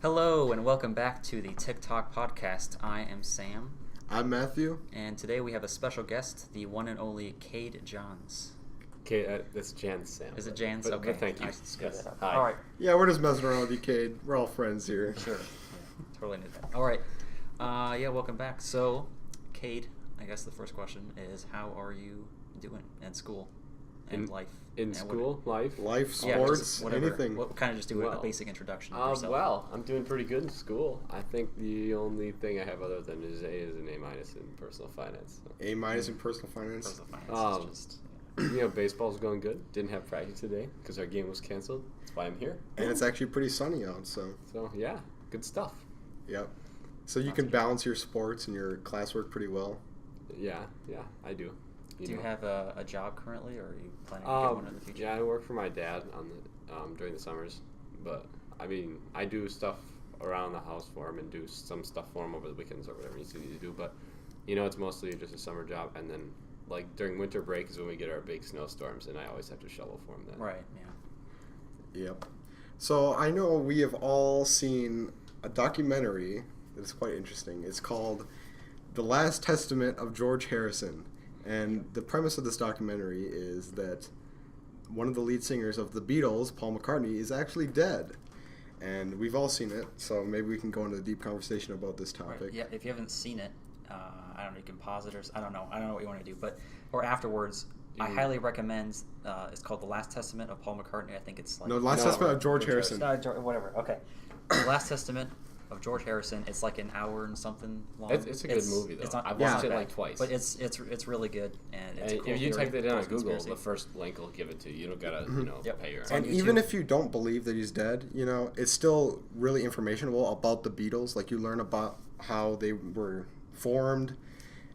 Hello and welcome back to the TikTok podcast. I am Sam. I'm Matthew. And today we have a special guest, the one and only Cade Jahns. Okay, that's Jans, Sam. Is it Jans? But, Okay. But thank you. Yes. Hi. All right. Yeah, we're just messing around with you, Cade. We're all friends here. Sure. Yeah, totally knew that. All right. Welcome back. So, Cade, I guess the first question is, how are you doing in school and life? In school, life? Life, sports, whatever. anything. What kind of just do a basic introduction of yourself? Well, I'm doing pretty good in school. I think the only thing I have other than is an A minus in personal finance. So. A minus in personal finance. Personal finance is just... Baseball's going good. Didn't have practice today because our game was canceled. That's why I'm here. And it's actually pretty sunny out, so. So, yeah, good stuff. Yep. So you can balance your sports and your classwork pretty well. Yeah, I do. Do you have a job currently, or are you planning to get one in the future? Yeah, I work for my dad on the during the summers, but I mean, I do stuff around the house for him and do some stuff for him over the weekends or whatever he needs to do. But it's mostly just a summer job, and then like during winter break is when we get our big snowstorms, and I always have to shovel for him then. Right. Yeah. Yep. So I know we have all seen a documentary that's quite interesting. It's called "The Last Testament of George Harrison." And the premise of this documentary is that one of the lead singers of the Beatles, Paul McCartney, is actually dead. And we've all seen it, so maybe we can go into a deep conversation about this topic. Right. Yeah, if you haven't seen it, I don't know, you can pause it, or I don't know what you want to do. Or afterwards, I highly recommend, it's called The Last Testament of Paul McCartney. I think it's like... No, The Last Testament of George Harrison. Whatever, okay. The Last Testament of George Harrison. It's like an hour and something long. It's a good movie though. I've watched it like twice. But it's really good, and it's a cool if you type it in on Google, conspiracy. the first link will give it to you. You don't gotta pay your. And even if you don't believe that he's dead, it's still really informational about the Beatles. Like you learn about how they were formed,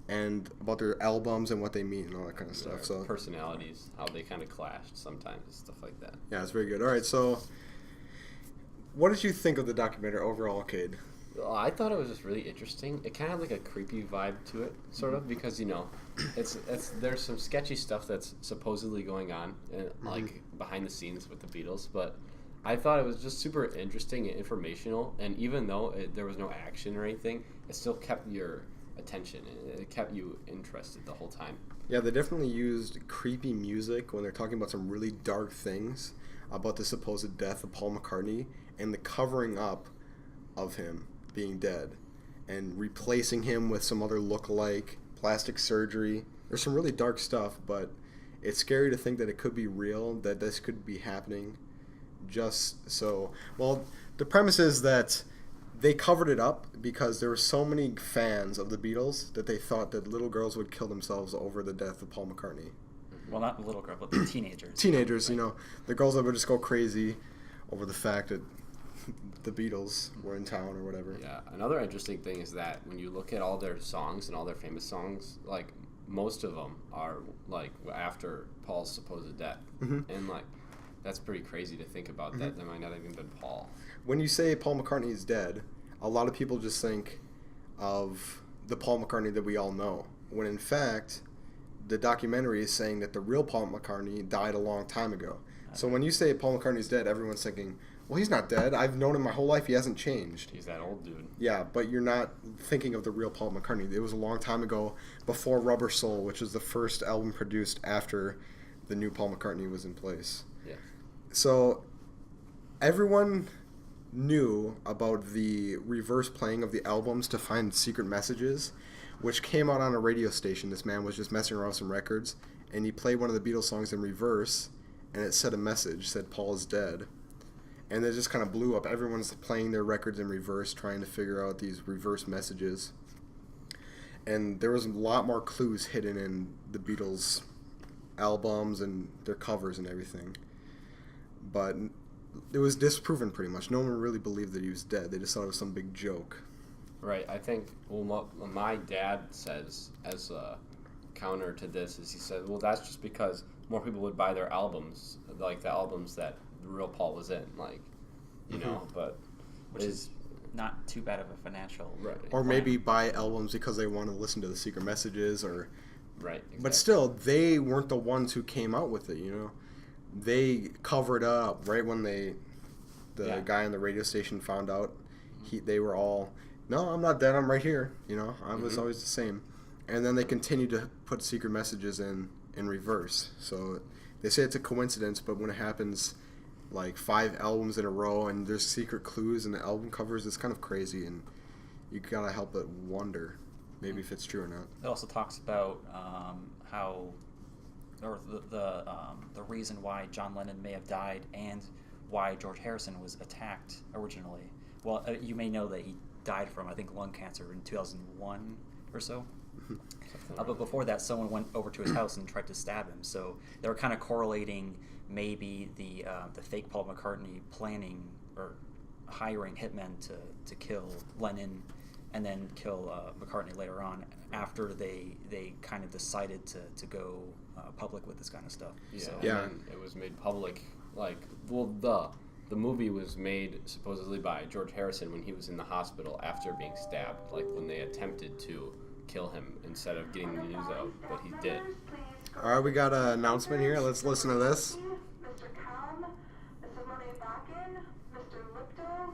and about their albums and what they mean and all that kind of stuff. So personalities, how they kind of clashed sometimes and stuff like that. Yeah, it's very good. All right, so. What did you think of the documentary overall, Cade? Well, I thought it was just really interesting. It kind of had like a creepy vibe to it, sort of, because it's there's some sketchy stuff that's supposedly going on, like behind the scenes with the Beatles. But I thought it was just super interesting and informational. And even though there was no action or anything, it still kept your attention and it kept you interested the whole time. Yeah, they definitely used creepy music when they're talking about some really dark things about the supposed death of Paul McCartney and the covering up of him being dead and replacing him with some other look-alike, plastic surgery. There's some really dark stuff, but it's scary to think that it could be real, that this could be happening just so. Well, the premise is that they covered it up because there were so many fans of the Beatles that they thought that little girls would kill themselves over the death of Paul McCartney. Well, not the little girl, but the teenagers. Teenagers, the girls that would just go crazy over the fact that the Beatles were in town or whatever. Yeah, another interesting thing is that when you look at all their songs and all their famous songs, like most of them are like after Paul's supposed death, and like that's pretty crazy to think about that. There might not have even been Paul. When you say Paul McCartney is dead, a lot of people just think of the Paul McCartney that we all know, when in fact the documentary is saying that the real Paul McCartney died a long time ago. So when you say Paul McCartney's dead, everyone's thinking, well, he's not dead. I've known him my whole life. He hasn't changed. He's that old dude. Yeah, but you're not thinking of the real Paul McCartney. It was a long time ago, before Rubber Soul, which was the first album produced after the new Paul McCartney was in place. Yeah. So everyone knew about the reverse playing of the albums to find secret messages, which came out on a radio station. This man was just messing around with some records, and he played one of the Beatles songs in reverse, and it said a message, said Paul is dead. And it just kind of blew up. Everyone's playing their records in reverse, trying to figure out these reverse messages. And there was a lot more clues hidden in the Beatles' albums and their covers and everything. But it was disproven pretty much. No one really believed that he was dead. They just thought it was some big joke. Right. I think, what my dad says as a counter to this is he said, well, that's just because more people would buy their albums, like the albums that the real Paul was in, like, but which is not too bad of a financial or maybe buy albums because they want to listen to the secret messages or right exactly. But still, they weren't the ones who came out with it, they covered up right when the guy on the radio station found out. they were all, no, I'm not dead, I'm right here. I was always the same. And then they continue to put secret messages in reverse. So they say it's a coincidence, but when it happens like 5 albums in a row and there's secret clues in the album covers, it's kind of crazy, and you gotta help but wonder maybe if it's true or not. It also talks about how, or the reason why John Lennon may have died and why George Harrison was attacked originally. Well, you may know that he died from, I think, lung cancer in 2001 or so. But before that, someone went over to his house and tried to stab him. So they were kind of correlating maybe the fake Paul McCartney planning or hiring hitmen to kill Lennon and then kill McCartney later on after they kind of decided to go public with this kind of stuff. Yeah, So, and it was made public. The movie was made supposedly by George Harrison when he was in the hospital after being stabbed, like when they attempted to kill him instead of getting the news out, but he did. All right, we got an announcement here. Let's listen to this. Mr. Kahn, Mrs. Monet Bakken, Mr. Lipto,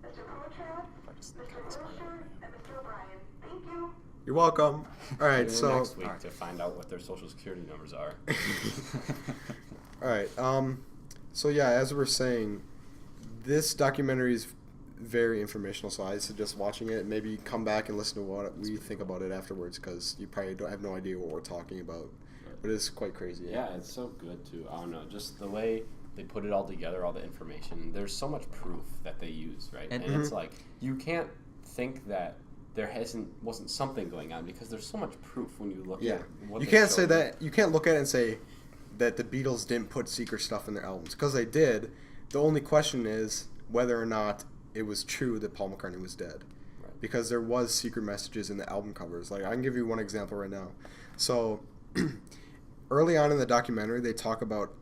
Mr. Potrat, Mr. Wilshire, and Mr. O'Brien. Thank you. You're welcome. All right, Tune in so next week to find out what their social security numbers are. all right. So yeah, as we're saying, this documentary is very informational, so I suggest watching it. Maybe come back and listen to what we think about it afterwards, because you probably don't have no idea what we're talking about. But it's quite crazy. Yeah, it's so good too. I don't know, just the way they put it all together, all the information. There's so much proof that they use, right? And it's like you can't think that there wasn't something going on, because there's so much proof when you look at what you they can't showed say you. that. You can't look at it and say that the Beatles didn't put secret stuff in their albums, because they did. The only question is whether or not it was true that Paul McCartney was dead, Right. because there was secret messages in the album covers. Like, I can give you one example right now. So early on in the documentary, they talk about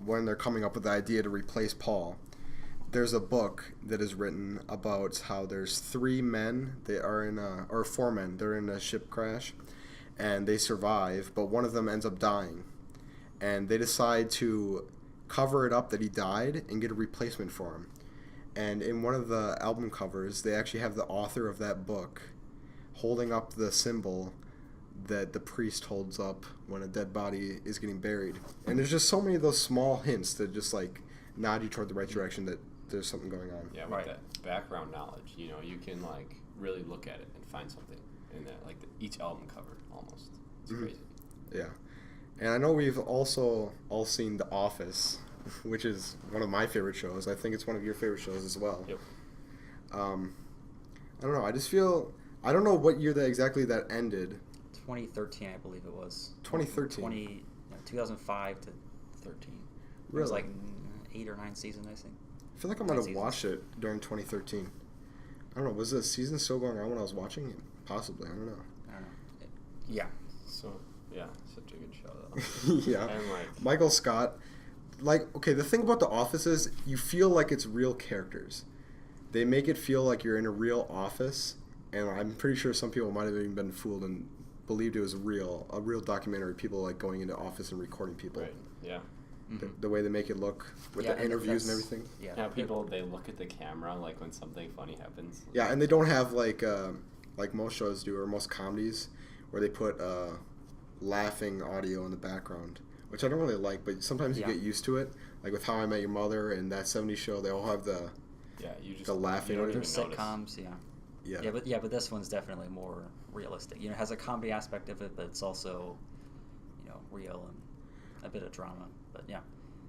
when they're coming up with the idea to replace Paul. There's a book that is written about how there's 3 men, or 4 men, they're in a ship crash, and they survive, but one of them ends up dying. And they decide to cover it up that he died and get a replacement for him. And in one of the album covers, they actually have the author of that book holding up the symbol that the priest holds up when a dead body is getting buried. And there's just so many of those small hints that just like nod you toward the right direction that there's something going on. Yeah, with that background knowledge, you can like really look at it and find something in that, like each album cover almost. It's crazy. Yeah. And I know we've also all seen The Office, which is one of my favorite shows. I think it's one of your favorite shows as well. Yep. I don't know. I just feel, I don't know what year exactly that ended. 2013, I believe it was. 2013. 2005 to 13. It Really? was like 8 or 9 seasons, I think. I feel like I might have watched it during 2013. I don't know. Was the season still going on when I was watching it? Possibly. I don't know. I don't know. Yeah. So yeah, such a good show though. Yeah. And like Michael Scott. Like, okay, the thing about The Office is you feel like it's real characters. They make it feel like you're in a real office, and I'm pretty sure some people might have even been fooled and believed it was a real documentary. People like going into office and recording people. right, yeah. The way they make it look with the interviews and everything. Yeah. Yeah, people they look at the camera like when something funny happens. Yeah, and they don't have like most shows do or most comedies where they put laughing audio in the background, which I don't really like, but sometimes you get used to it. Like with How I Met Your Mother and That 70s Show, they all have the the laughing you don't audio. even Their notice. sitcoms, but this one's definitely more realistic. It has a comedy aspect of it, but it's also, real and a bit of drama. But yeah.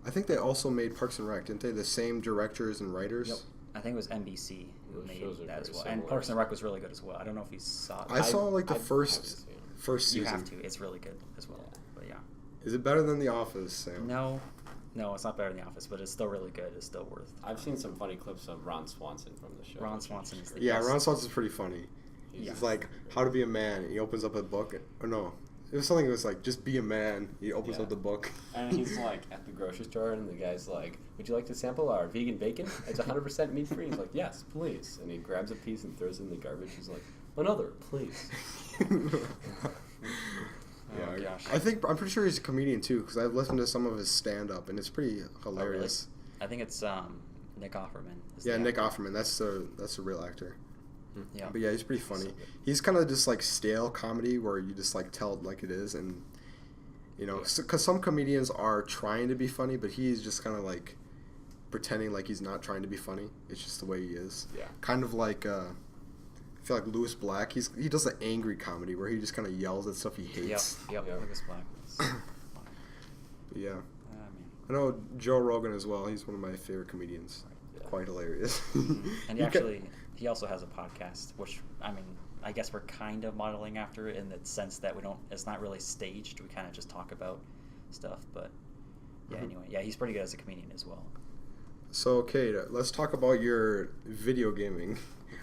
I think they also made Parks and Rec, didn't they? The same directors and writers. Yep. I think it was NBC who Those made shows are that as very well. And similar. Parks and Rec was really good as well. I don't know if you saw it. I saw like the I haven't first seen it. season. You have to. It's really good as well. But yeah. Is it better than The Office, Sam? No, it's not better than The Office, but it's still really good. It's still worth. I've seen some funny clips of Ron Swanson from the show. Ron Swanson is the Yeah, best. Ron Swanson's pretty funny. He's It's like How to Be a Man. He opens up a book. Or no, it was something that was like just be a man. He opens up the book. And he's like at the grocery store, and the guy's like, "Would you like to sample our vegan bacon? It's 100% meat free." He's like, "Yes, please." And he grabs a piece and throws it in the garbage. He's like, "Another, please." Oh, gosh. I'm pretty sure he's a comedian too, because I've listened to some of his stand up and it's pretty hilarious. I think it's Nick Offerman. Is Yeah, the Nick actor. Offerman. That's the real actor. Yeah. But yeah, he's pretty funny. So good. He's kind of just like stale comedy where you just like tell it like it is, and you know, because some comedians are trying to be funny, but he's just kind of like pretending like he's not trying to be funny. It's just the way he is. Yeah. Kind of like I feel like Louis Black. He does an angry comedy where he just kind of yells at stuff he Yep. hates. Yep. Yeah. Lucas Black was funny. But yeah, I mean, I know Joe Rogan as well. He's one of my favorite comedians. Yeah. Quite hilarious. and he also has a podcast, which I mean, I guess we're kind of modeling after it in the sense that it's not really staged. We kind of just talk about stuff, but yeah. Mhm. Anyway, yeah, he's pretty good as a comedian as well. So, Cade, let's talk about your video gaming.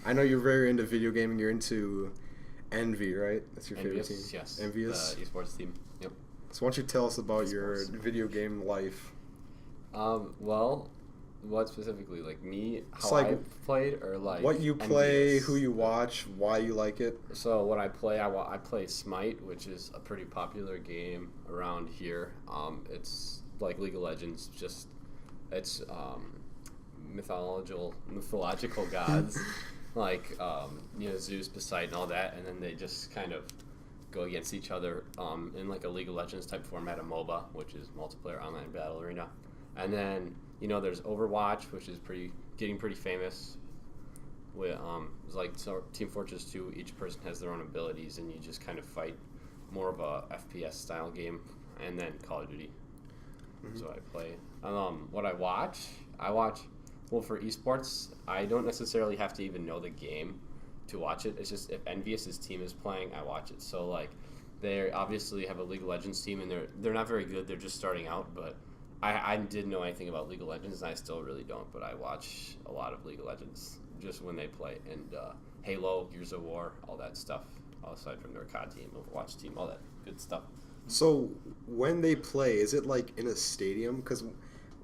I know you're very into video gaming. You're into Envy, right? That's your favorite team? Envious, yes. Envious? The esports team. Yep. So why don't you tell us about your Esports. video game life? Well, what specifically? Like me, It's how like I played, or like what you play, Envious? who you watch, why you like it. So what I play, I play Smite, which is a pretty popular game around here. It's like League of Legends, just it's mythological gods like Zeus, Poseidon, all that, and then they just kind of go against each other in like a League of Legends type format, a MOBA, which is multiplayer online battle arena, and then there's Overwatch, which is getting pretty famous. With it's like Team Fortress 2. Each person has their own abilities, and you just kind of fight, more of a FPS style game, and then Call of Duty. That's what I play. What I watch, well, for esports, I don't necessarily have to even know the game to watch it. It's just if Envious's team is playing, I watch it. So like, they obviously have a League of Legends team, and they're not very good. They're just starting out, but I didn't know anything about League of Legends, and I still really don't. But I watch a lot of League of Legends just when they play, and Halo, Gears of War, all that stuff. Aside from their COD team, Overwatch team, all that good stuff. So when they play, is it like in a stadium? Because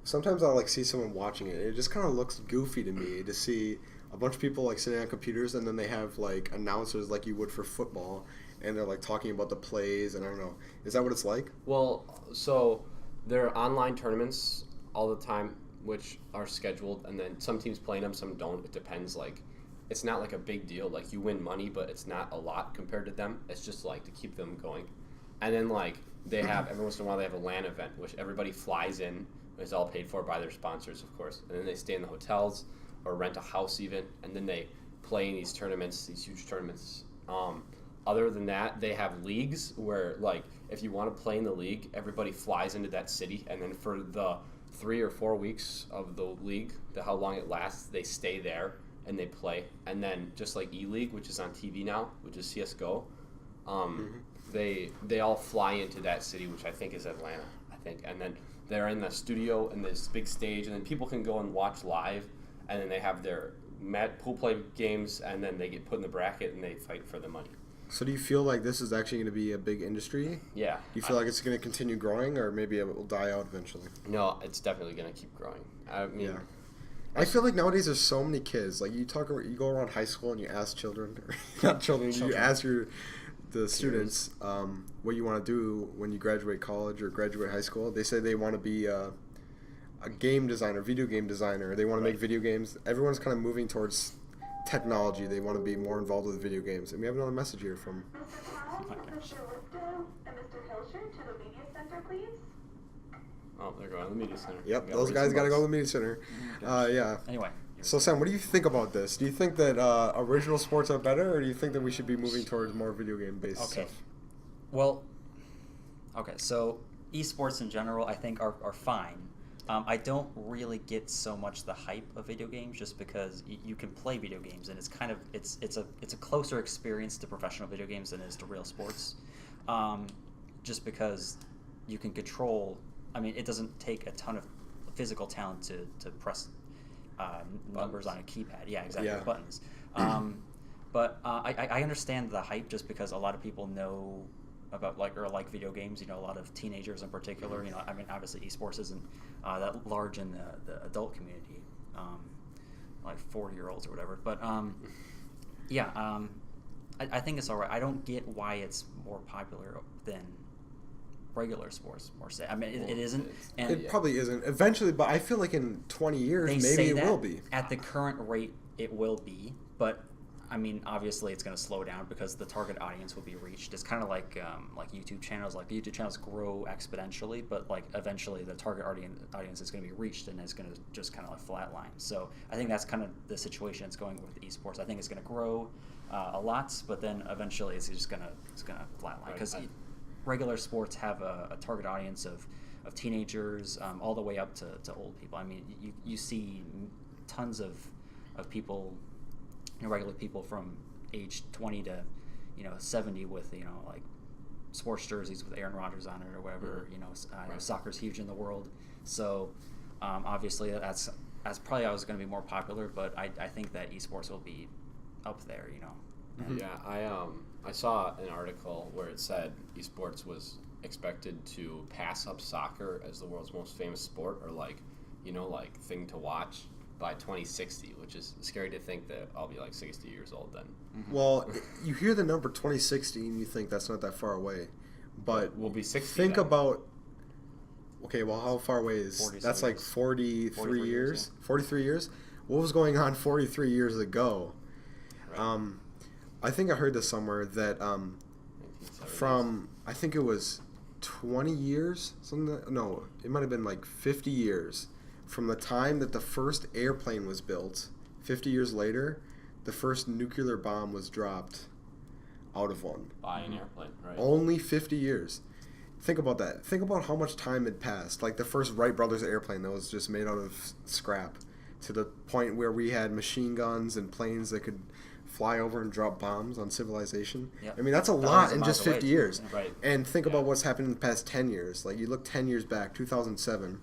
sometimes I'll like see someone watching it. It just kind of looks goofy to me to see a bunch of people like sitting on computers, and then they have like announcers like you would for football, and they're like talking about the plays, and I don't know. Is that what it's like? Well, so there are online tournaments all the time, which are scheduled, and then some teams play them, some don't. It depends. Like, it's not like a big deal. Like, you win money, but it's not a lot compared to them. It's just like to keep them going. And then like they have every once in a while they have a LAN event, which everybody flies in. It's all paid for by their sponsors, of course. And then they stay in the hotels or rent a house even, and then they play in these tournaments, these huge tournaments. Other than that, they have leagues where, like, if you want to play in the league, everybody flies into that city, and then for the 3 or 4 weeks of the league, how long it lasts, they stay there and they play. And then just like E-League, which is on TV now, which is CS:GO, they all fly into that city, which I think is Atlanta, I think. And then they're in the studio and this big stage, and then people can go and watch live, and then they have their pool play games, and then they get put in the bracket and they fight for the money. So do you feel like this is actually going to be a big industry? Yeah. Do you feel like it's going to continue growing, or maybe it will die out eventually? No, it's definitely going to keep growing. I mean, Yeah. I feel like nowadays there's so many kids. Like you go around high school and you ask children, not children, you ask the students what you want to do when you graduate college or graduate high school. They say they want to be a game designer, video game designer. They want to make video games. Everyone's kind of moving towards technology. They want to be more involved with video games. And we have another message here from... Mr. Powell, Mr. Lipto, and Mr. Hilscher to the media center, please. oh, they're going to the media center. Yep, Gotta those read guys some got to go to books. the media center. Yeah. Anyway. So, Sam, what do you think about this? Do you think that original sports are better, or do you think that we should be moving towards more video game-based Okay. stuff? Well, okay, so esports in general I think are fine. I don't really get so much the hype of video games just because you can play video games, and it's kind of it's a closer experience to professional video games than it is to real sports. Just because you can control. I mean, it doesn't take a ton of physical talent to press numbers on a keypad. Yeah, exactly. Yeah. Buttons. But I understand the hype just because a lot of people know about like video games. A lot of teenagers in particular. I mean, obviously esports isn't that large in the adult community, like 40-year-olds or whatever. But I think it's all right. I don't get why it's more popular than regular sports more safe. I mean, it isn't. And It probably isn't eventually, but I feel like in 20 years, they maybe say it that will be. at the current rate, it will be. But I mean, obviously, it's going to slow down because the target audience will be reached. It's kind of like YouTube channels. Like the YouTube channels grow exponentially, but like eventually, the target audience is going to be reached, and it's going to just kind of like flatline. So I think that's kind of the situation it's going with esports. I think it's going to grow a lot, but then eventually, it's going to flatline because regular sports have a target audience of teenagers all the way up to old people. I mean, you see tons of people. Regular people from age 20 to 70 with like sports jerseys with Aaron Rodgers on it or whatever. Soccer's huge in the world, so obviously that's probably always going to be more popular. But I think that esports will be up there. Yeah, I saw an article where it said esports was expected to pass up soccer as the world's most famous sport, or like thing to watch by 2060, which is scary to think that I'll be like 60 years old then. Mm-hmm. Well, you hear the number 2060 and you think that's not that far away, but we'll be 60. Think then. about. Okay, well, how far away is 47 that's like years. 43 years? Yeah. 43 years. What was going on 43 years ago? Right. I think I heard this somewhere that 1970s. from I think it was 20 years. No, it might have been like 50 years. From the time that the first airplane was built, 50 years later, the first nuclear bomb was dropped out of one. By an airplane, right? Only 50 years. Think about that. Think about how much time had passed. Like the first Wright brothers airplane that was just made out of scrap, to the point where we had machine guns and planes that could fly over and drop bombs on civilization. Yep. I mean, that's a Thousands lot of in miles just away, 50 too. years. Right. And think Yeah. about what's happened in the past 10 years. Like, you look 10 years back, 2007,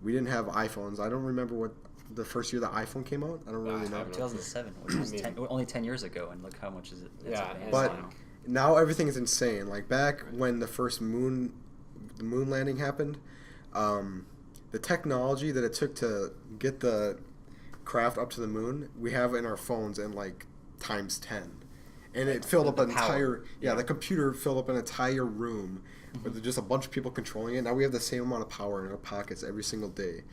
we didn't have iPhones. I don't remember what the first year the iPhone came out. I don't really I know. have no 2007, which was I mean- only 10 years ago, and look how much it's Yeah, advanced But now. now everything is insane. Like, back when the first moon landing happened, the technology that it took to get the craft up to the moon, we have in our phones in like times 10. And it filled up The an power. entire Yeah. the computer filled up an entire room with just a bunch of people controlling it. Now we have the same amount of power in our pockets every single day.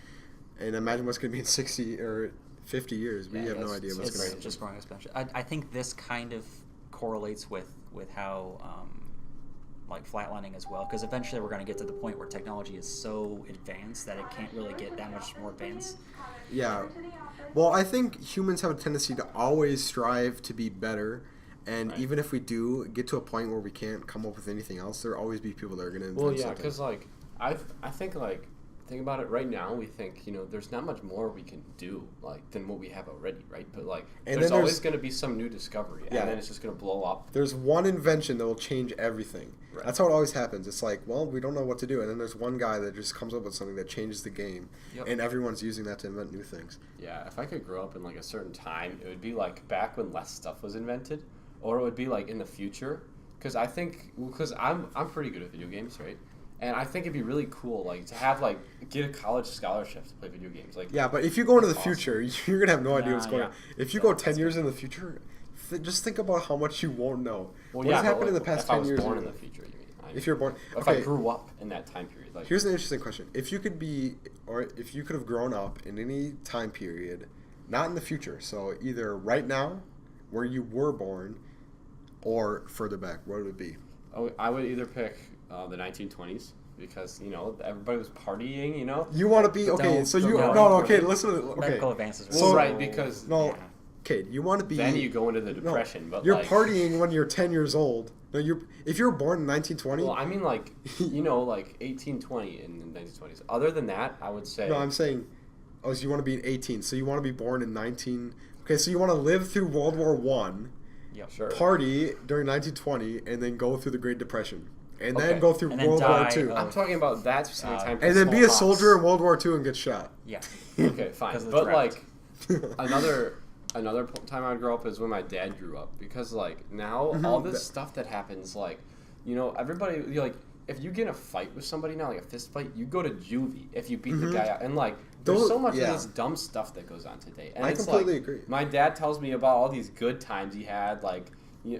And imagine what's going to be in 60 or 50 years. We Yeah, have no it's- idea what's It's going to happen. just growing exponentially. I think this kind of correlates with how like flatlining as well, because eventually we're going to get to the point where technology is so advanced that it can't really get that much more advanced. Yeah. Well, I think humans have a tendency to always strive to be better. And Right. even if we do get to a point where we can't come up with anything else, there'll always be people that are going to invent Well, yeah, something. because like I think like think about it right now. We think there's not much more we can do like than what we have already, right? But like And there's then always there's- going to be some new discovery, Yeah. and then it's just going to blow up. There's one invention that will change everything. Right. That's how it always happens. It's like, well, we don't know what to do. And then there's one guy that just comes up with something that changes the game. Yep. And everyone's using that to invent new things. Yeah, if I could grow up in like a certain time, it would be like back when less stuff was invented, or it would be like in the future. Because I'm pretty good at video games, right? And I think it'd be really cool, like to have like get a college scholarship to play video games. Like Yeah, but if you go into the That's awesome. future, you're going to have no idea Nah, what's going yeah. on. If you go 10 years in the future, just think about how much you won't know. well, What yeah, has but, happened in the like, past if I 10 was years? born in the future, you mean? If you're born... If I grew up in that time period, like Here's an interesting question. If you could have grown up in any time period, not in the future, so either right now, where you were born, or further back, what would it be? I would either pick the 1920s because everybody was partying, You want to be... Okay, Don't- so don't you... go No, into okay, listen to... Okay. Medical advances. Well, So- right, because No, Yeah. okay, you want to be... then you go into the No, depression. But you're like, partying when you're 10 years old. No, if you're born in 1920... Well, I mean, like like 1820 in the 1920s. Other than that, I would say No, I'm saying... Oh, so you want to be in 18. So you want to be born in 19... Okay, so you want to live through World War One, Yep. sure. party during 1920, and then go through the Great Depression. And then Okay. go through And then World War die II. of- I'm talking about that specific time. And then be a smallpox. soldier in World War II and get shot. Yeah. Okay, fine. 'Cause of the But draft. like another time I'd grow up is when my dad grew up, because like now all this stuff that happens, like everybody like if you get in a fight with somebody now, like a fist fight, you go to juvie if you beat the guy out, and like there's Those- so much yeah. of this dumb stuff that goes on today. And I it's completely like, agree. My dad tells me about all these good times he had, like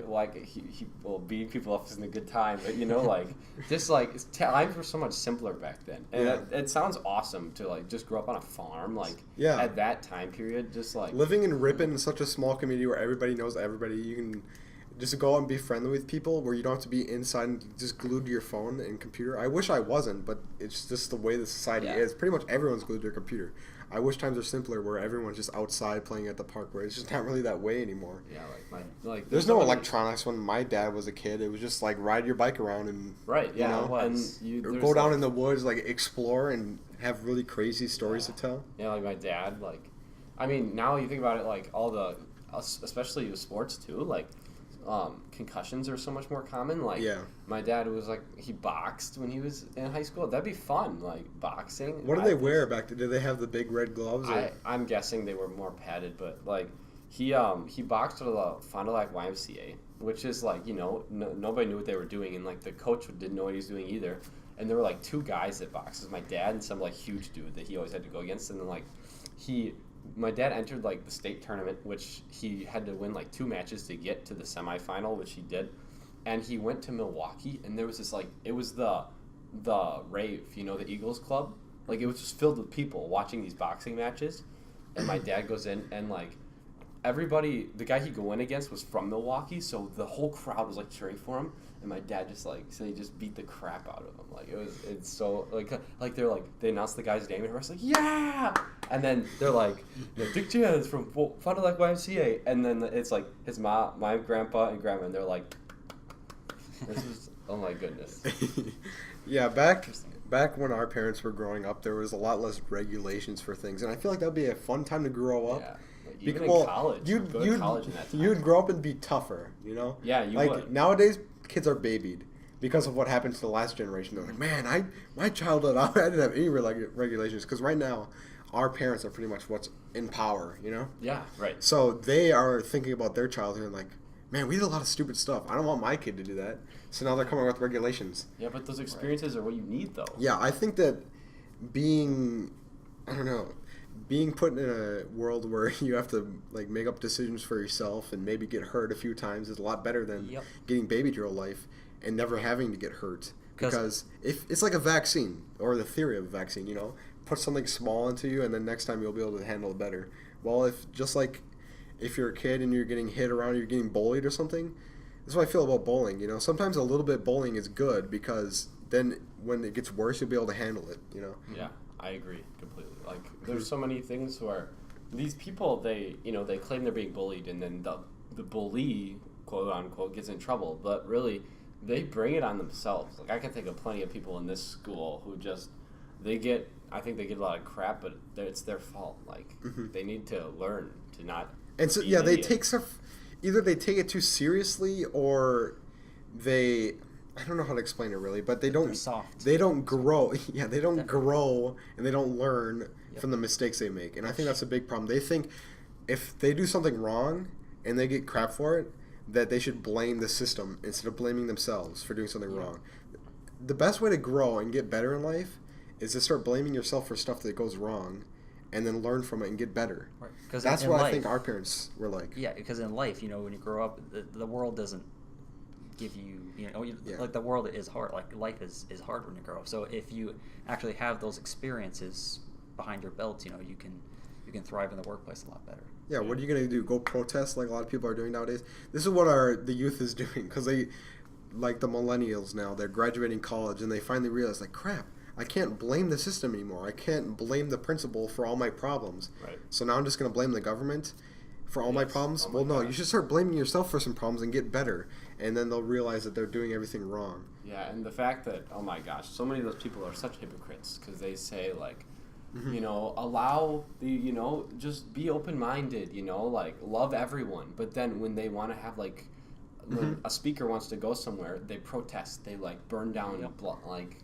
like he well, beating people up isn't a good time, but like just like times were so much simpler back then, and it sounds awesome to like just grow up on a farm, like at that time period, just like living in Ripon in such a small community where everybody knows everybody. You can just go out and be friendly with people where you don't have to be inside and just glued to your phone and computer. I wish I wasn't, but it's just the way the society is. Pretty much everyone's glued to their computer. I wish times are simpler where everyone's just outside playing at the park, where it's just not really that way anymore. Yeah, there's no electronics when my dad was a kid. It was just like ride your bike around and and go down in the woods, like explore and have really crazy stories to tell. Yeah, like my dad, like I mean, now you think about it, like all the especially with sports too, like concussions are so much more common. Like my dad was like he boxed when he was in high school. That'd be fun, like boxing. What did they wear back then? Did they have the big red gloves? I'm guessing they were more padded, but like he boxed at the Fond du Lac YMCA, which is like nobody knew what they were doing, and like the coach didn't know what he was doing either. And there were like two guys that boxed. It was my dad and some like huge dude that he always had to go against, and then like my dad entered like the state tournament, which he had to win like 2 matches to get to the semifinal, which he did. And he went to Milwaukee, and there was this like it was the rave, the Eagles Club. Like it was just filled with people watching these boxing matches. And my dad goes in, and like everybody, the guy he go in against was from Milwaukee, so the whole crowd was like cheering for him. And my dad just like so he just beat the crap out of him. Like it's so like they announced the guy's name, and everyone's like yeah, and then they're like Dick Jahns from Fond du Lac YMCA, and then it's like his mom, my grandpa and grandma, and they're like, this is oh my goodness. Yeah, back when our parents were growing up, there was a lot less regulations for things, and I feel like that'd be a fun time to grow up. Yeah. Even in college, you'd college in that time. You'd grow up and be tougher, Yeah, you like, would. Nowadays, kids are babied because of what happened to the last generation. They're like, man, my childhood, I didn't have any regulations, because right now, our parents are pretty much what's in power, Yeah, right. So they are thinking about their childhood and like, man, we did a lot of stupid stuff. I don't want my kid to do that. So now they're coming up with regulations. Yeah, but those experiences are what you need, though. Yeah, I think that being put in a world where you have to like make up decisions for yourself and maybe get hurt a few times is a lot better than getting babied your whole life and never having to get hurt. Because if it's like a vaccine, or the theory of a vaccine, put something small into you and then next time you'll be able to handle it better. Well, if you're a kid and you're getting hit around, you're getting bullied or something, that's what I feel about bowling. Sometimes a little bit bullying is good, because then when it gets worse, you'll be able to handle it. Yeah, I agree completely. Like, there's so many things where these people, they claim they're being bullied, and then the bully, quote unquote, gets in trouble, but really they bring it on themselves. Like, I can think of plenty of people in this school who just I think they get a lot of crap, but it's their fault. Like, they need to learn to not. And so yeah, they take stuff. Either they take it too seriously, or I don't know how to explain it really, but they don't. They're soft. They don't grow. Yeah, they don't grow, and they don't learn from the mistakes they make. And I think that's a big problem. They think if they do something wrong and they get crap for it, that they should blame the system instead of blaming themselves for doing something wrong. The best way to grow and get better in life is to start blaming yourself for stuff that goes wrong, and then learn from it and get better. Right. That's what I think our parents were like. Yeah, because in life, when you grow up, the world doesn't give you, like the world is hard. Like life is hard when you grow up. So if you actually have those experiences behind your belt, you can thrive in the workplace a lot better. Yeah, what are you gonna do? Go protest like a lot of people are doing nowadays? This is what the youth is doing, because they, like the millennials now, they're graduating college and they finally realize, like, crap, I can't blame the system anymore. I can't blame the principal for all my problems. Right. So now I'm just going to blame the government for all my problems? You should start blaming yourself for some problems and get better. And then they'll realize that they're doing everything wrong. Yeah, and the fact that, oh my gosh, so many of those people are such hypocrites, because they say, like, allow the, just be open-minded, like, love everyone. But then when they want to have, like, when a speaker wants to go somewhere, they protest. They like burn down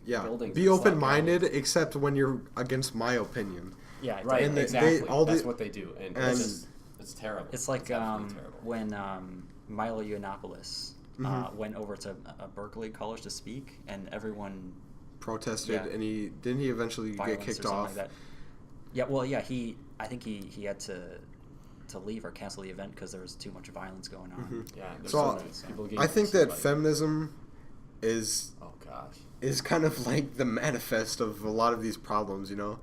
buildings. Be open-minded, except when you're against my opinion. Yeah, right. And exactly. That's what they do, and it's terrible. It's like when Milo Yiannopoulos went over to Berkeley College to speak, and everyone protested, and he eventually get kicked off. Like that. Yeah, well, yeah, I think he had to to leave or cancel the event because there was too much violence going on. Yeah. There's So, many people getting I think that like, feminism is oh gosh. kind of like the manifest of a lot of these problems, you know.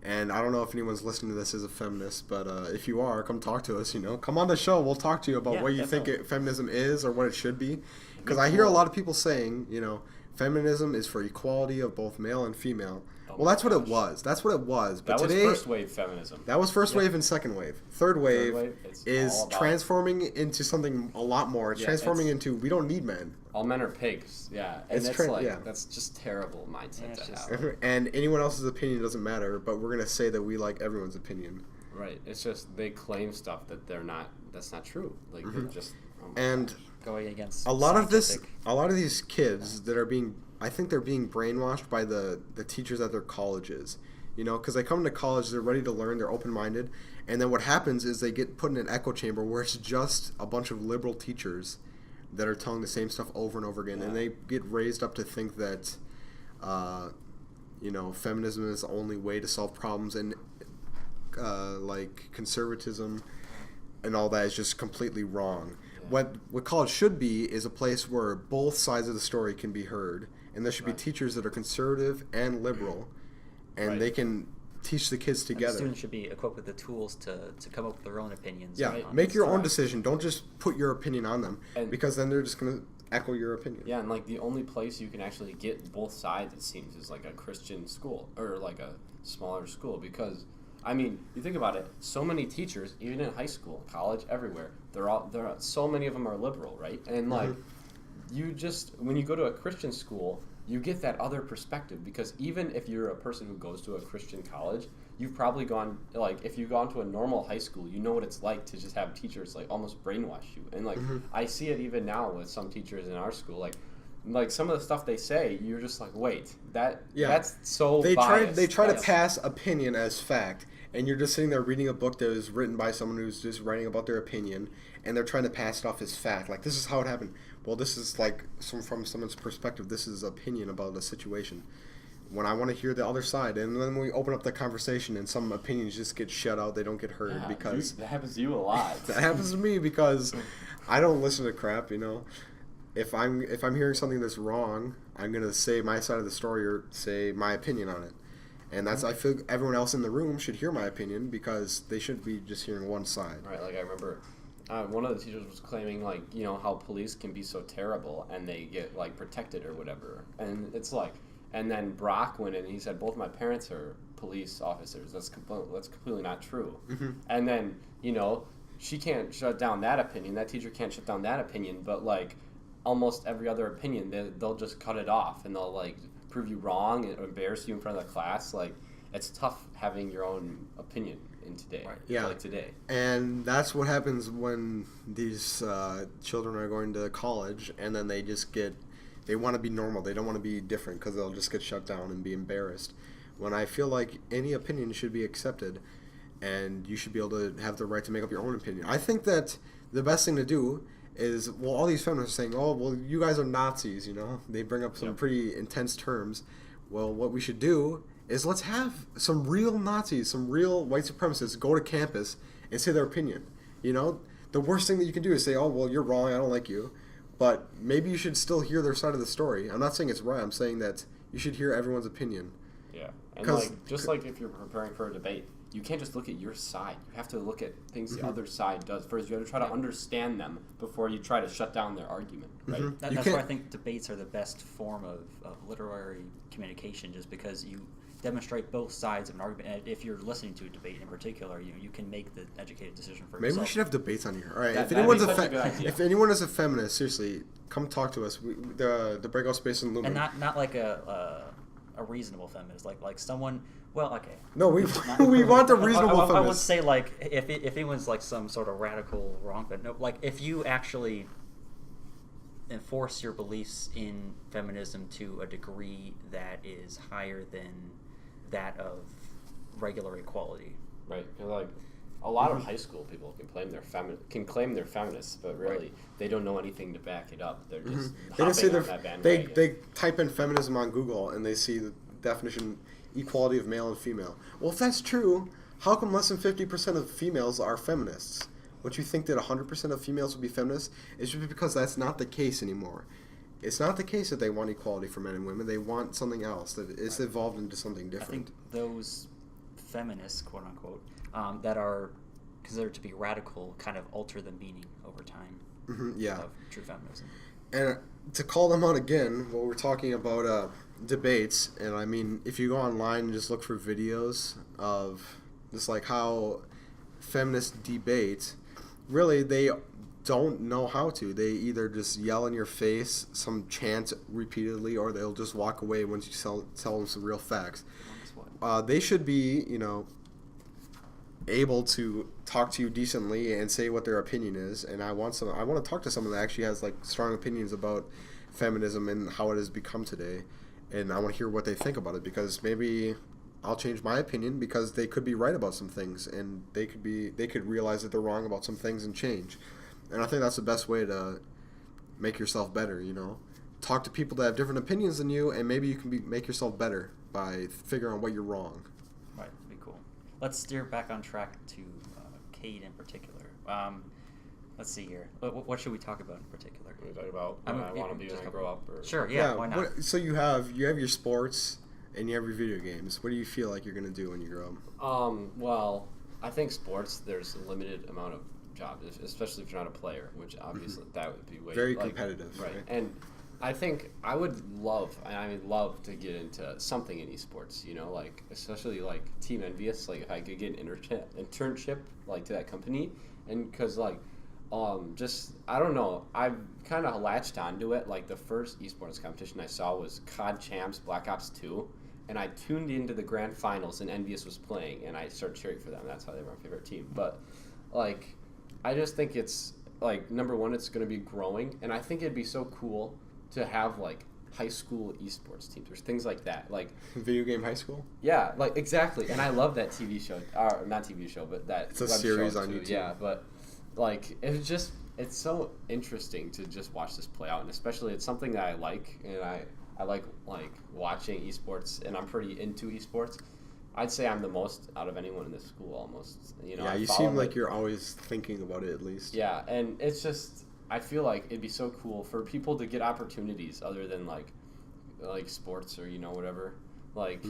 And I don't know if anyone's listening to this as a feminist, but if you are, come talk to us, you know. Come on the show. We'll talk to you about Yeah, what you definitely. think feminism is or what it should be. Because I hear a lot of people saying, you know, feminism is for equality of both male and female. Oh Well, my that's what it gosh. was. That's what it was. But That today, was first wave feminism. that was first wave and second wave. Third wave, wave, it's is all about- transforming into something a lot more. It's Yeah, transforming it's- into we don't need men. All men are pigs. Yeah. And It's it's tra- like yeah. that's just terrible mindset Yeah, it's to just- have. And anyone else's opinion doesn't matter, but we're going to say that we like everyone's opinion. Right. It's just they claim stuff that they're not. That's not true. Like Mm-hmm. they're just. Oh my And gosh. Going against a lot of scientific- these kids that are being, I think they're being brainwashed by the teachers at their colleges, you know, because they come to college, they're ready to learn, they're open-minded, and then what happens is they get put in an echo chamber where it's just a bunch of liberal teachers that are telling the same stuff over and over again, and they get raised up to think that, you know, feminism is the only way to solve problems, and like conservatism and all that is just completely wrong. What college should be is a place where both sides of the story can be heard, and there should be teachers that are conservative and liberal, and they can teach the kids and the together. students should be equipped with the tools to come up with their own opinions. Yeah, on make this your own topic. decision. Don't just put your opinion on them, And- because then they're just gonna echo your opinion. Yeah, and like the only place you can actually get both sides, it seems, is like a Christian school or like a smaller school. Because, I mean, you think about it, so many teachers, even in high school, college, everywhere, so many of them are liberal, right? And like, you just when you go to a Christian school, you get that other perspective because even if you're a person who goes to a Christian college, you've probably gone like if you've gone to a normal high school, you know what it's like to just have teachers like almost brainwash you. And like I see it even now with some teachers in our school, like some of the stuff they say, you're just like, wait, that's so They biased. try to That's- pass opinion as fact, and you're just sitting there reading a book that was written by someone who's just writing about their opinion, and they're trying to pass it off as fact. Like, this is how it happened. Well, this is like from someone's perspective. This is opinion about a situation. When I want to hear the other side, and then we open up the conversation, and some opinions just get shut out. They don't get heard Yeah, because that happens to you a lot. that happens to me because I don't listen to crap. You know, if I'm hearing something that's wrong, I'm gonna say my side of the story or say my opinion on it. And that's I feel everyone else in the room should hear my opinion because they should be just hearing one side. Right, like I remember one of the teachers was claiming like, you know, how police can be so terrible and they get like protected or whatever. And it's like, and then Brock went in and he said, both my parents are police officers. That's completely not true. And then, you know, she can't shut down that opinion. That teacher can't shut down that opinion. But like almost every other opinion, they'll just cut it off and they'll like prove you wrong and embarrass you in front of the class. Like it's tough having your own opinion in today. Right. Yeah. Like today. And that's what happens when these children are going to college, and then they want to be normal. They don't want to be different because they'll just get shut down and be embarrassed. When I feel like any opinion should be accepted, and you should be able to have the right to make up your own opinion. I think that the best thing to do is, well, all these feminists are saying, oh, well, you guys are Nazis, you know? They bring up some pretty intense terms. Well, what we should do is let's have some real Nazis, some real white supremacists go to campus and say their opinion. You know, the worst thing that you can do is say, oh, well, you're wrong, I don't like you. But maybe you should still hear their side of the story. I'm not saying it's right. I'm saying that you should hear everyone's opinion. Yeah. And 'Cause- like just like if you're preparing for a debate, you can't just look at your side. You have to look at things the other side does first. You have to try to understand them before you try to shut down their argument, right? That's You why I can't- think debates are the best form of literary communication, just because you demonstrate both sides of an argument. And if you're listening to a debate in particular, you can make the educated decision for Maybe yourself. we should have debates on here. All right, if That'd anyone's be such a good idea. if anyone is a feminist, seriously, come talk to us. The breakout space in Lumen. And not like a reasonable feminist, like someone. Well, okay. No, we we want a reasonable I would feminist. say like if it was like some sort of radical wrong, but no, like if you actually enforce your beliefs in feminism to a degree that is higher than that of regular equality. Right. And like a lot of high school people can claim they're feminists, but really they don't know anything to back it up. They're just They just say hopping on that they bandwagon. they type in feminism on Google and they see the definition equality of male and female. Well, if that's true, how come less than 50% of females are feminists? What you think that 100% of females will be feminists is just because that's not the case anymore. It's not the case that they want equality for men and women. They want something else. That it's evolved into something I different. think those feminists, quote unquote, that are considered to be radical kind of alter the meaning over time Yeah. of true feminism. And to call them out again, well, we're talking about debates, and I mean, if you go online and just look for videos of just like how feminists debate, really they don't know how to. They either just yell in your face some chant repeatedly, or they'll just walk away once you tell them some real facts. They should be, able to talk to you decently and say what their opinion is. And I want to talk to someone that actually has like strong opinions about feminism and how it has become today. And I want to hear what they think about it, because maybe I'll change my opinion, because they could be right about some things, and they could realize that they're wrong about some things and change. And I think that's the best way to make yourself better, Talk to people that have different opinions than you, and maybe you can make yourself better by figuring out what you're wrong. Right, that'd be cool. Let's steer back on track to Cade in particular. Let's see here. What should we talk about in particular? What are you talking about? What I want to be when I grow up? Or... Sure, yeah, why not? So you have your sports and you have your video games. What do you feel like you're going to do when you grow up? Well, I think sports, there's a limited amount of jobs, especially if you're not a player, which obviously that would be way... Very competitive. Right. And I think I would love to get into something in esports, like especially like Team Envious, like if I could get an internship like to that company, and because like just I don't know, I've kind of latched onto it. Like the first esports competition I saw was COD Champs Black Ops 2, and I tuned into the grand finals and Envious was playing, and I started cheering for them. That's how they were my favorite team. But like I just think it's like number one, it's going to be growing, and I think it'd be so cool to have like high school esports teams. There's things like that, like video game high school. Yeah, like exactly. And I love that TV show, or not TV show, but that it's a web series show on too. YouTube. Yeah, but like it's so interesting to just watch this play out, and especially it's something that I like, and I like watching esports, and I'm pretty into esports. I'd say I'm the most out of anyone in this school, almost. Yeah, you seem like you're always thinking about it at least. Yeah, and it's just. I feel like it'd be so cool for people to get opportunities other than like sports or whatever. Like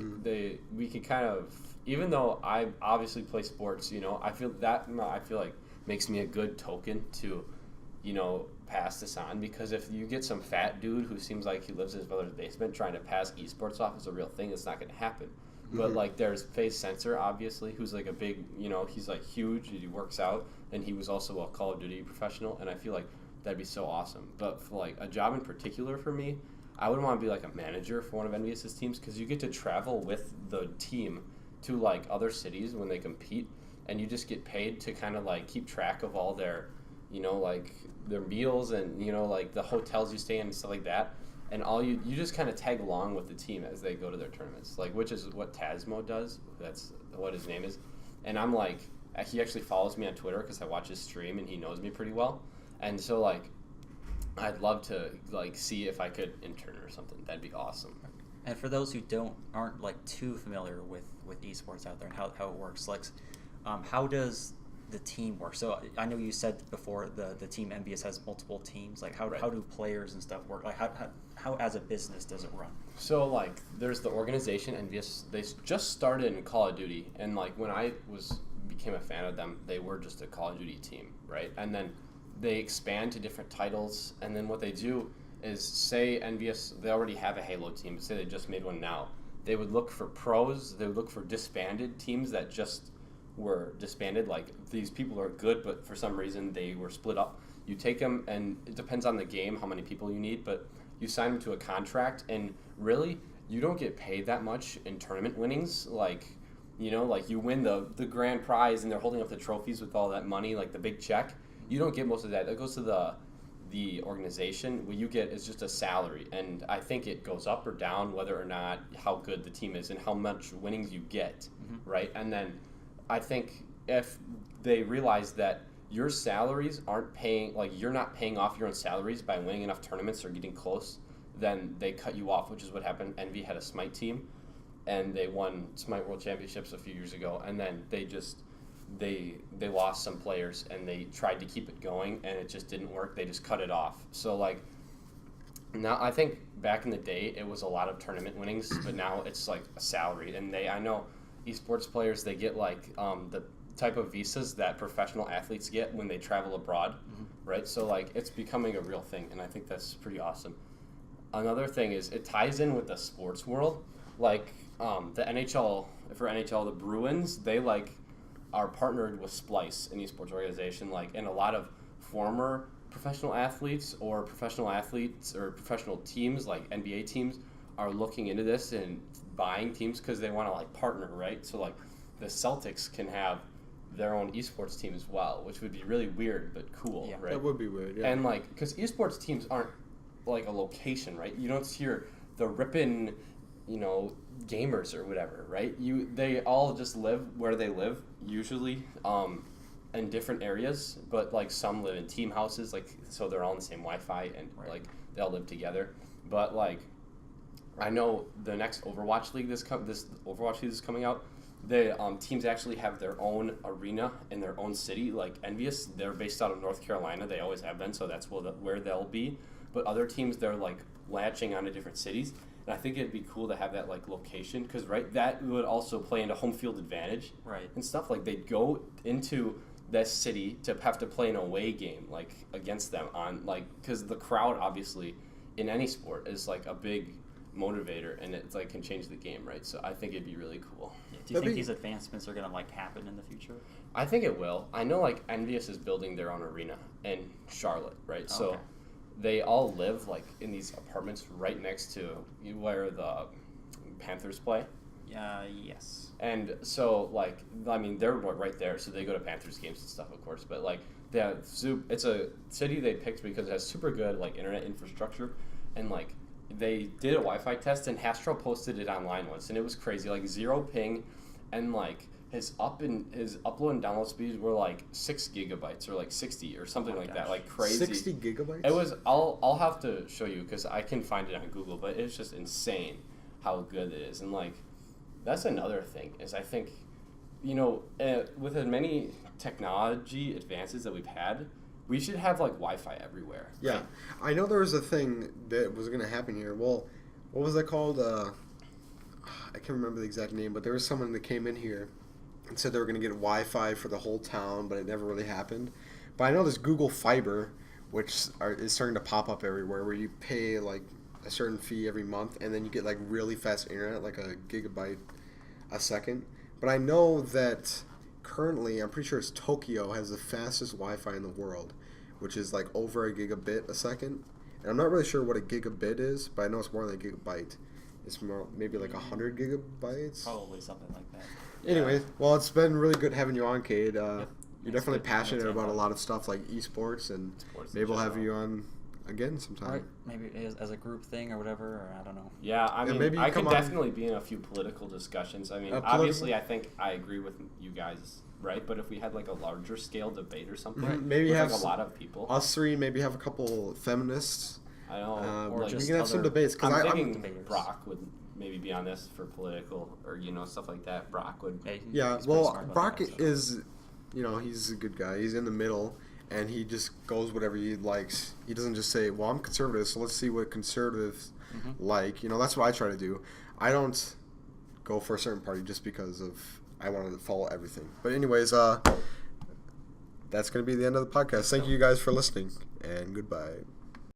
we could kind of, even though I obviously play sports, I feel like makes me a good token to, pass this on, because if you get some fat dude who seems like he lives in his mother's basement trying to pass esports off as a real thing, it's not going to happen. But like there's FaZe Sensor, obviously, who's like a big, he's like huge, he works out, and he was also a Call of Duty professional, and I feel like that'd be so awesome. But for like a job in particular for me, I would want to be like a manager for one of Envious's teams, because you get to travel with the team to like other cities when they compete, and you just get paid to kind of like keep track of all their, like their meals and like the hotels you stay in and stuff like that. And all you just kind of tag along with the team as they go to their tournaments, like which is what Tasmo does. That's what his name is. And I'm like, he actually follows me on Twitter because I watch his stream and he knows me pretty well. And so, like, I'd love to, like, see if I could intern or something. That'd be awesome. And for those who aren't like, too familiar with esports out there and how it works, like, how does the team work? So I know you said before the team Envious has multiple teams. Like, how do players and stuff work? Like, how as a business does it run? So, like, there's the organization, Envious. They just started in Call of Duty. And, like, when I became a fan of them, they were just a Call of Duty team, right? And then they expand to different titles, and then what they do is, say Envious, they already have a Halo team, but say they just made one now. They would look for pros, they would look for disbanded teams that just were disbanded, like these people are good, but for some reason they were split up. You take them, and it depends on the game, how many people you need, but you sign them to a contract, and really, you don't get paid that much in tournament winnings, like, like you win the grand prize, and they're holding up the trophies with all that money, like the big check. You don't get most of that. That goes to the organization. What you get is just a salary, and I think it goes up or down whether or not how good the team is and how much winnings you get, right? And then I think if they realize that your salaries aren't paying, like you're not paying off your own salaries by winning enough tournaments or getting close, then they cut you off, which is what happened. Envy had a Smite team, and they won Smite World Championships a few years ago, and then they just they lost some players and they tried to keep it going and it just didn't work. They just cut it off. So like now I think back in the day it was a lot of tournament winnings, but now it's like a salary. And I know esports players, they get like the type of visas that professional athletes get when they travel abroad, right? So like it's becoming a real thing, and I think that's pretty awesome. Another thing is it ties in with the sports world. Like the NHL, for NHL, the Bruins, they like are partnered with Splice, an esports organization, like, and a lot of former professional athletes or professional teams like NBA teams are looking into this and buying teams because they want to like partner, right? So like the Celtics can have their own esports team as well, which would be really weird but cool, right? That would be weird, yeah. And like, because esports teams aren't like a location, right? You don't hear the Ripon, gamers or whatever, right? They all just live where they live, usually, in different areas, but like some live in team houses, like so they're all in the same Wi-Fi and like they all live together. But like, I know the next Overwatch League this Overwatch League is coming out. The teams actually have their own arena in their own city, like Envious. They're based out of North Carolina. They always have been, so that's where they'll be. But other teams, they're like latching onto different cities. And I think it'd be cool to have that like location because that would also play into home field advantage, right? And stuff like they'd go into that city to have to play an away game like against them on like because the crowd obviously in any sport is like a big motivator and it's like can change the game, right? So I think it'd be really cool. Yeah. Do you think these advancements are gonna like happen in the future? I think it will. I know like Envious is building their own arena in Charlotte, right? So. Okay. They all live like in these apartments right next to where the Panthers play. Yes. And so like I mean they're right there, so they go to Panthers games and stuff, of course. But like it's a city they picked because it has super good like internet infrastructure, and like they did a Wi-Fi test and Hastro posted it online once, and it was crazy, like 0 ping, and like his upload and download speeds were like 6 gigabytes or like 60 or something like that, like crazy. 60 gigabytes? It was. I'll have to show you because I can find it on Google, but it's just insane how good it is. And like that's another thing is I think with as many technology advances that we've had, we should have like Wi-Fi everywhere. Yeah, right? I know there was a thing that was going to happen here. Well, what was that called? I can't remember the exact name, but there was someone that came in here and said they were going to get Wi-Fi for the whole town, but it never really happened. But I know there's Google Fiber, which is starting to pop up everywhere, where you pay like a certain fee every month, and then you get like really fast internet, like a gigabyte a second. But I know that currently, I'm pretty sure it's Tokyo has the fastest Wi-Fi in the world, which is like over a gigabit a second. And I'm not really sure what a gigabit is, but I know it's more than a gigabyte. It's more maybe like 100 gigabytes. Probably something like that. Anyway, well, it's been really good having you on, Cade. You're definitely good passionate to about a talk lot of stuff like esports, and Sports maybe we'll have in you on again sometime. Or maybe as a group thing or whatever, or I don't know. Yeah, I mean, maybe you I come could on- definitely be in a few political discussions. I mean, political- obviously, I think I agree with you guys, right? But if we had like a larger scale debate or something, Maybe with have like a lot of people. Us three, maybe have a couple feminists. I know, or like, We just can have some other- debates. Cause I'm I'm thinking debaters. Brock would maybe be on this for political or stuff like that. Brock would. Yeah, he's pretty well, smart about Brock that, so. is, he's a good guy. He's in the middle, and he just goes whatever he likes. He doesn't just say, well, I'm conservative, so let's see what conservatives like. That's what I try to do. I don't go for a certain party just because I want to follow everything. But anyways, that's going to be the end of the podcast. Thank you guys for listening, and goodbye.